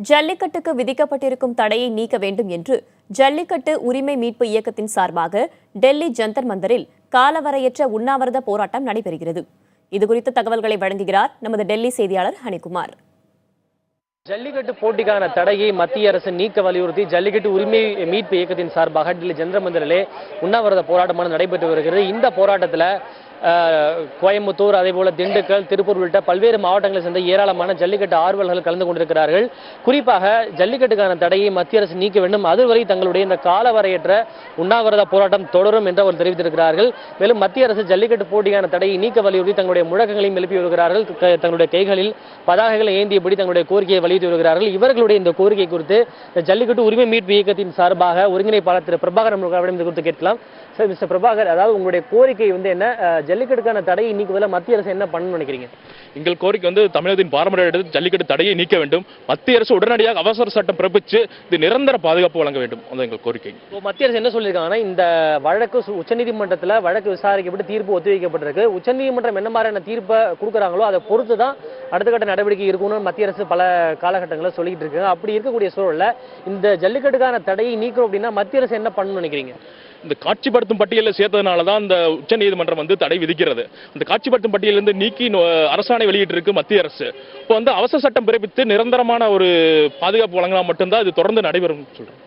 ஜல்லிக்கட்டுக்கு விதிக்கப்பட்டிருக்கும் தடையை நீக்க வேண்டும் என்று ஜல்லிக்கட்டு உரிமை மீட்பு இயக்கத்தின் சார்பாக டெல்லி ஜந்தர் மந்தரில் காலவரையற்ற உண்ணாவிரத போராட்டம் நடைபெறுகிறது. இதுகுறித்த தகவல்களை வழங்குகிறார் நமது டெல்லி செய்தியாளர் ஹனிகுமார். ஜல்லிக்கட்டு போட்டிக்கான தடையை மத்திய அரசு நீக்க வலியுறுத்தி ஜல்லிக்கட்டு உரிமை மீட்பு இயக்கத்தின் சார்பாக டெல்லி ஜந்தர் மந்தரிலே உண்ணாவிரத போராட்டமானது நடைபெற்று வருகிறது. இந்த போராட்டத்தில் கோயம்புத்தூர், அதேபோல திண்டுக்கல், திருப்பூர் உள்ளிட்ட பல்வேறு மாவட்டங்களை சேர்ந்த ஏராளமான ஜல்லிக்கட்டு ஆர்வலர்கள் கலந்து கொண்டிருக்கிறார்கள். குறிப்பாக ஜல்லிக்கட்டுக்கான தடையை மத்திய அரசு நீக்க வேண்டும், அதுவரை தங்களுடைய இந்த காலவரையற்ற உண்ணாவிரத போராட்டம் தொடரும் என்று அவர் தெரிவித்திருக்கிறார்கள். மேலும் மத்திய அரசு ஜல்லிக்கட்டு போட்டிக்கான தடையை நீக்க வலியுறுத்தி தங்களுடைய முழக்கங்களையும் எழுப்பி வருகிறார்கள். தங்களுடைய கைகளில் பதாகைகளை ஏந்தியபடி தங்களுடைய கோரிக்கையை வலியுறுத்தி வருகிறார்கள். இவர்களுடைய இந்த கோரிக்கை குறித்து ஜல்லிக்கட்டு உரிமை மீட்பு இயக்கத்தின் சார்பாக ஒருங்கிணைப்பாளர் திரு பிரபாகர் இது குறித்து கேட்கலாம். சார், மிஸ்டர் பிரபாகர், அதாவது உங்களுடைய கோரிக்கை என்ன? ஜல்லிக்கட்டுக்கான தடையை நீக்குவதில் மத்திய அரசு என்ன பண்ணணும்னு நினைக்கிறீங்க? எங்கள் கோரிக்கை தமிழகத்தின் பாரம்பரிய ஜல்லிக்கட்டு தடையை நீக்க வேண்டும். மத்திய அரசு உடனடியாக அவசர சட்டம் பிறப்பிச்சு இது நிரந்தர பாதுகாப்பு வழங்க வேண்டும். எங்கள் கோரிக்கை. மத்திய அரசு என்ன சொல்லியிருக்காங்கன்னா, இந்த வழக்கு உச்சநீதிமன்றத்தில் வழக்கு விசாரிக்கப்பட்டு தீர்ப்பு ஒத்திவைக்கப்பட்டிருக்கு. உச்சநீதிமன்றம் என்ன மாதிரியான தீர்ப்பை கொடுக்குறாங்களோ அதை பொறுத்து தான் அடுத்த கட்ட நடவடிக்கை இருக்கும்னு மத்திய அரசு பல காலகட்டங்களில் சொல்லிட்டு இருக்காங்க. அப்படி இருக்கக்கூடிய சூழலில் இந்த ஜல்லிக்கட்டுக்கான தடையை நீக்கணும் அப்படின்னா மத்திய அரசு என்ன பண்ணணும்னு நினைக்கிறீங்க? இந்த காட்சிப்படுத்தும் பட்டியலில் சேர்த்ததுனால தான் இந்த உச்சநீதிமன்றம் தடை விதிக்கிறது. அந்த காட்சிப்படுத்தும் பட்டியலிருந்து நீக்கி அரசாணை வெளியிட்டிருக்கு மத்திய அரசு. இப்போ அவசர சட்டம் பிறப்பித்து நிரந்தரமான ஒரு பாதுகாப்பு வழங்கினா மட்டும்தான் இது தொடர்ந்து நடைபெறும் சொல்றேன்.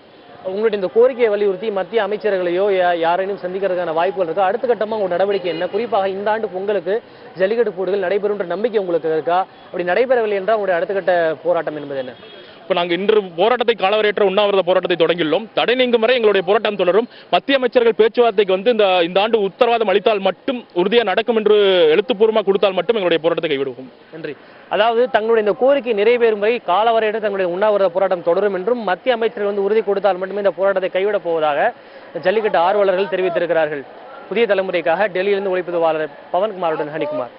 உங்களுடைய இந்த கோரிக்கையை வலியுறுத்தி மத்திய அமைச்சர்களையோ யாரையும் சந்திக்கிறதுக்கான வாய்ப்புகள் இருக்கா? அடுத்த கட்டமாக உங்க நடவடிக்கை என்ன? குறிப்பாக இந்த ஆண்டு பொங்கலுக்கு ஜல்லிக்கட்டு போட்டிகள் நடைபெறும் நம்பிக்கை உங்களுக்கு இருக்கா? அப்படி நடைபெறவில்லை என்றால் உங்களுடைய அடுத்த கட்ட போராட்டம் என்பது என்ன? இப்போ நாங்கள் இன்று போராட்டத்தை காலவரையற்ற உண்ணாவிரத போராட்டத்தை தொடங்கியுள்ளோம். தடை நீங்கும் வரை எங்களுடைய போராட்டம் தொடரும். மத்திய அமைச்சர்கள் பேச்சுவார்த்தைக்கு இந்த ஆண்டு உத்தரவாதம் அளித்தால் மட்டும், உறுதியாக நடக்கும் என்று எழுத்துப்பூர்வமாக கொடுத்தால் மட்டும் எங்களுடைய போராட்டத்தை கைவிடுவோம். நன்றி. அதாவது தங்களுடைய இந்த கோரிக்கை நிறைவேறும் வரை காலவரையற்ற தங்களுடைய உண்ணாவிரத போராட்டம் தொடரும் என்றும் மத்திய அமைச்சர்கள் உறுதி கொடுத்தால் மட்டுமே இந்த போராட்டத்தை கைவிடப் போவதாக ஜல்லிக்கட்டு ஆர்வலர்கள் தெரிவித்திருக்கிறார்கள். புதிய தலைமுறைக்காக டெல்லியிலிருந்து ஒளிப்பதிவாளர் பவன்குமாருடன் ஹனிகுமார்.